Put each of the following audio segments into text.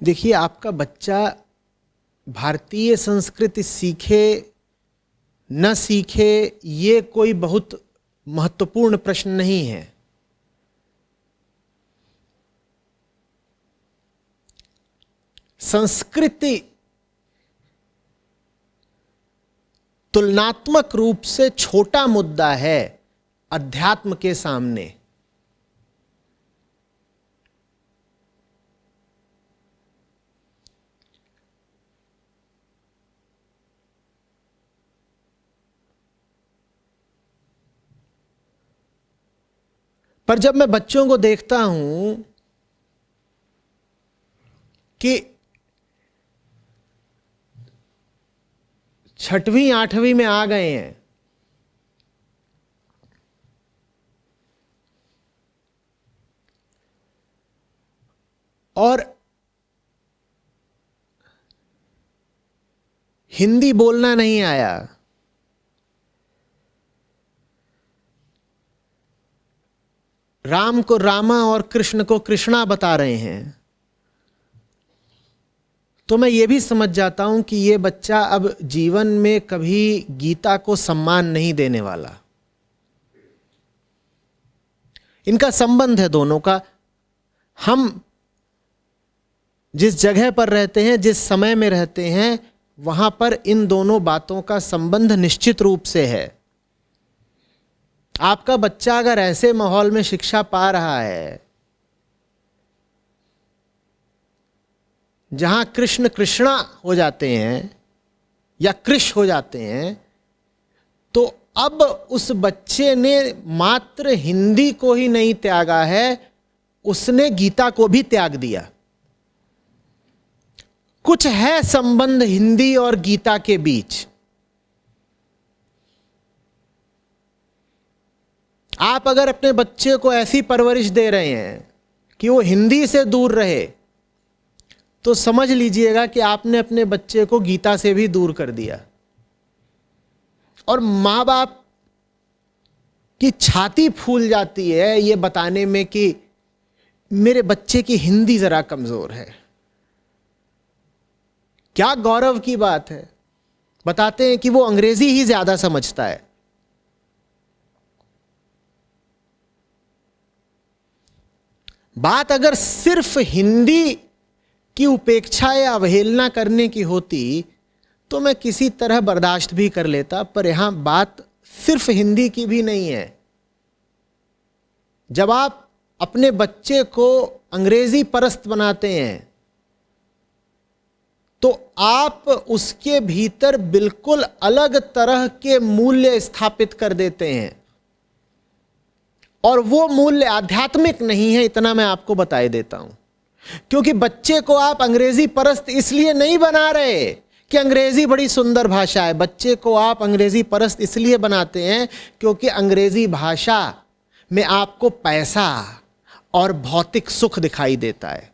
देखिए, आपका बच्चा भारतीय संस्कृति सीखे न सीखे, ये कोई बहुत महत्वपूर्ण प्रश्न नहीं है। संस्कृति तुलनात्मक रूप से छोटा मुद्दा है अध्यात्म के सामने। पर जब मैं बच्चों को देखता हूं कि 6वीं 8वीं में आ गए हैं और हिंदी बोलना नहीं आया, राम को रामा और कृष्ण को कृष्णा बता रहे हैं, तो मैं ये भी समझ जाता हूं कि ये बच्चा अब जीवन में कभी गीता को सम्मान नहीं देने वाला। इनका संबंध है दोनों का। हम जिस जगह पर रहते हैं, जिस समय में रहते हैं, वहां पर इन दोनों बातों का संबंध निश्चित रूप से है। आपका बच्चा अगर ऐसे माहौल में शिक्षा पा रहा है जहां कृष्ण कृष्णा हो जाते हैं या कृष हो जाते हैं, तो अब उस बच्चे ने मात्र हिंदी को ही नहीं त्यागा है, उसने गीता को भी त्याग दिया। कुछ है संबंध हिंदी और गीता के बीच। आप अगर अपने बच्चे को ऐसी परवरिश दे रहे हैं कि वो हिंदी से दूर रहे, तो समझ लीजिएगा कि आपने अपने बच्चे को गीता से भी दूर कर दिया। और माँ बाप की छाती फूल जाती है ये बताने में कि मेरे बच्चे की हिंदी जरा कमजोर है। क्या गौरव की बात है। बताते हैं कि वो अंग्रेजी ही ज्यादा समझता है। बात अगर सिर्फ हिंदी की उपेक्षा या अवहेलना करने की होती तो मैं किसी तरह बर्दाश्त भी कर लेता, पर यहां बात सिर्फ हिंदी की भी नहीं है। जब आप अपने बच्चे को अंग्रेजी परस्त बनाते हैं तो आप उसके भीतर बिल्कुल अलग तरह के मूल्य स्थापित कर देते हैं, और वो मूल्य आध्यात्मिक नहीं है। इतना मैं आपको बताए देता हूं, क्योंकि बच्चे को आप अंग्रेजी परस्त इसलिए नहीं बना रहे कि अंग्रेजी बड़ी सुंदर भाषा है। बच्चे को आप अंग्रेजी परस्त इसलिए बनाते हैं क्योंकि अंग्रेजी भाषा में आपको पैसा और भौतिक सुख दिखाई देता है।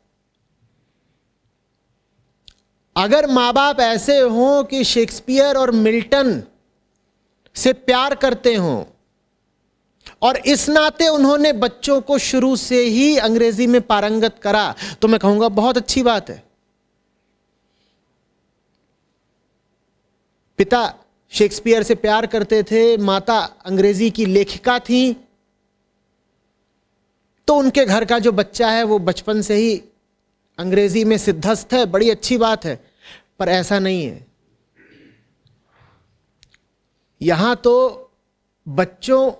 अगर माँ बाप ऐसे हों कि शेक्सपियर और मिल्टन से प्यार करते हों और इस नाते उन्होंने बच्चों को शुरू से ही अंग्रेजी में पारंगत करा, तो मैं कहूंगा बहुत अच्छी बात है। पिता शेक्सपियर से प्यार करते थे, माता अंग्रेजी की लेखिका थी, तो उनके घर का जो बच्चा है वो बचपन से ही अंग्रेजी में सिद्धस्थ है, बड़ी अच्छी बात है। पर ऐसा नहीं है। यहां तो बच्चों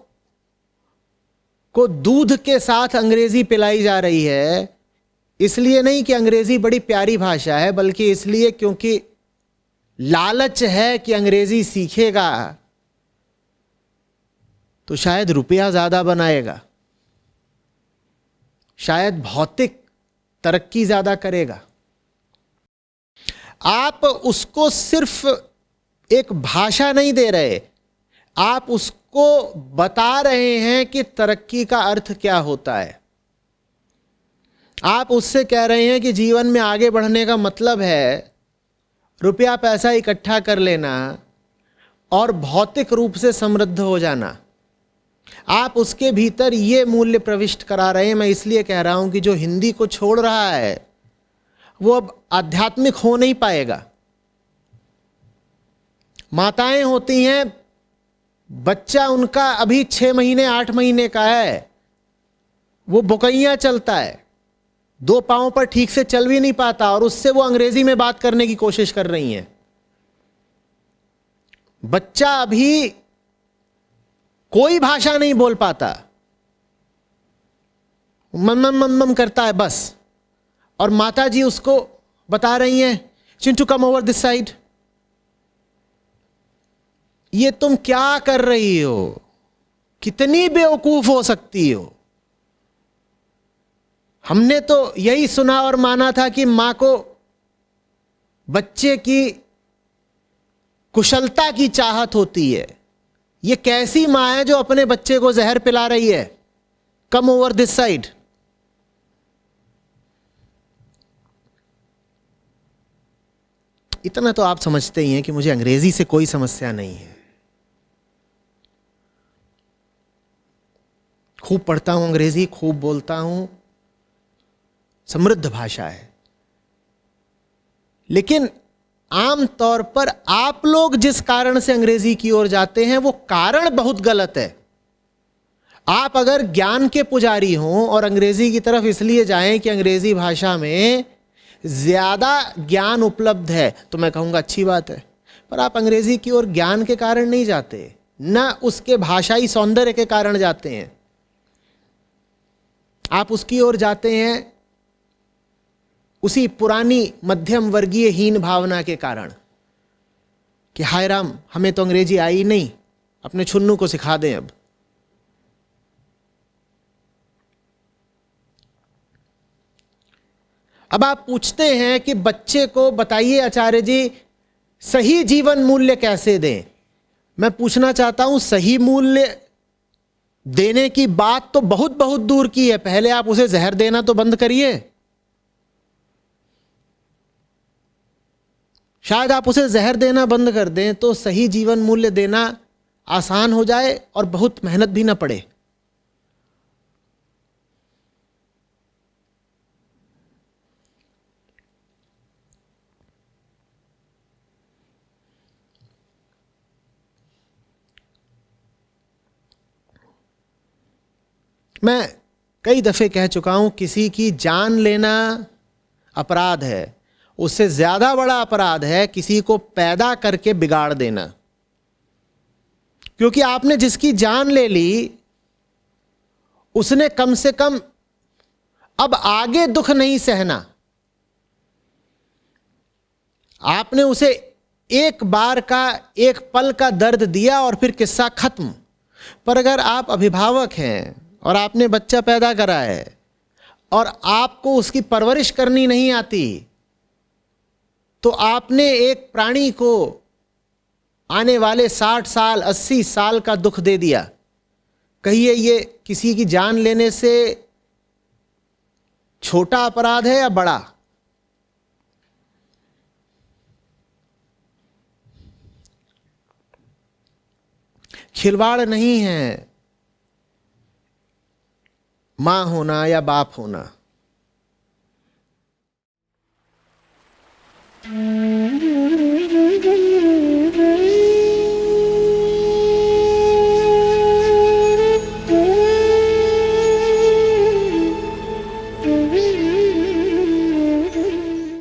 को दूध के साथ अंग्रेजी पिलाई जा रही है, इसलिए नहीं कि अंग्रेजी बड़ी प्यारी भाषा है, बल्कि इसलिए क्योंकि लालच है कि अंग्रेजी सीखेगा तो शायद रुपया ज्यादा बनाएगा, शायद भौतिक तरक्की ज्यादा करेगा। आप उसको सिर्फ एक भाषा नहीं दे रहे, आप उसको बता रहे हैं कि तरक्की का अर्थ क्या होता है। आप उससे कह रहे हैं कि जीवन में आगे बढ़ने का मतलब है रुपया पैसा इकट्ठा कर लेना और भौतिक रूप से समृद्ध हो जाना। आप उसके भीतर ये मूल्य प्रविष्ट करा रहे हैं। मैं इसलिए कह रहा हूं कि जो हिंदी को छोड़ रहा है वो अब आध्यात्मिक हो नहीं पाएगा। माताएं होती हैं, बच्चा उनका अभी 6 महीने 8 महीने का है, वो बुकैया चलता है, 2 पांव पर ठीक से चल भी नहीं पाता, और उससे वो अंग्रेजी में बात करने की कोशिश कर रही हैं। बच्चा अभी कोई भाषा नहीं बोल पाता, मम करता है बस, और माता जी उसको बता रही हैं, Chintu come over this side. ये तुम क्या कर रही हो? कितनी बेवकूफ हो सकती हो? हमने तो यही सुना और माना था कि मां को बच्चे की कुशलता की चाहत होती है। ये कैसी मां है जो अपने बच्चे को जहर पिला रही है? Come over this side. इतना तो आप समझते ही हैं कि मुझे अंग्रेजी से कोई समस्या नहीं है। खूब पढ़ता हूं अंग्रेजी, खूब बोलता हूं, समृद्ध भाषा है। लेकिन आम तौर पर आप लोग जिस कारण से अंग्रेजी की ओर जाते हैं वो कारण बहुत गलत है। आप अगर ज्ञान के पुजारी हों और अंग्रेजी की तरफ इसलिए जाएं कि अंग्रेजी भाषा में ज्यादा ज्ञान उपलब्ध है, तो मैं कहूंगा अच्छी बात है। पर आप अंग्रेजी की ओर ज्ञान के कारण नहीं जाते, ना उसके भाषाई सौंदर्य के कारण जाते हैं। आप उसकी ओर जाते हैं उसी पुरानी मध्यम वर्गीय हीन भावना के कारण कि हाय राम, हमें तो अंग्रेजी आई नहीं, अपने छुन्नू को सिखा दें। अब आप पूछते हैं कि बच्चे को बताइए आचार्य जी, सही जीवन मूल्य कैसे दें? मैं पूछना चाहता हूं, सही मूल्य देने की बात तो बहुत बहुत दूर की है। पहले आप उसे जहर देना तो बंद करिए। शायद आप उसे जहर देना बंद कर दें तो सही जीवन मूल्य देना आसान हो जाए और बहुत मेहनत भी ना पड़े। मैं कई दफे कह चुका हूं, किसी की जान लेना अपराध है, उससे ज्यादा बड़ा अपराध है किसी को पैदा करके बिगाड़ देना। क्योंकि आपने जिसकी जान ले ली उसने कम से कम अब आगे दुख नहीं सहना। आपने उसे एक बार का, एक पल का दर्द दिया और फिर किस्सा खत्म। पर अगर आप अभिभावक हैं और आपने बच्चा पैदा करा है और आपको उसकी परवरिश करनी नहीं आती, तो आपने एक प्राणी को आने वाले 60 साल 80 साल का दुख दे दिया। कहिए ये किसी की जान लेने से छोटा अपराध है या बड़ा? खिलवाड़ नहीं है मां होना या बाप होना।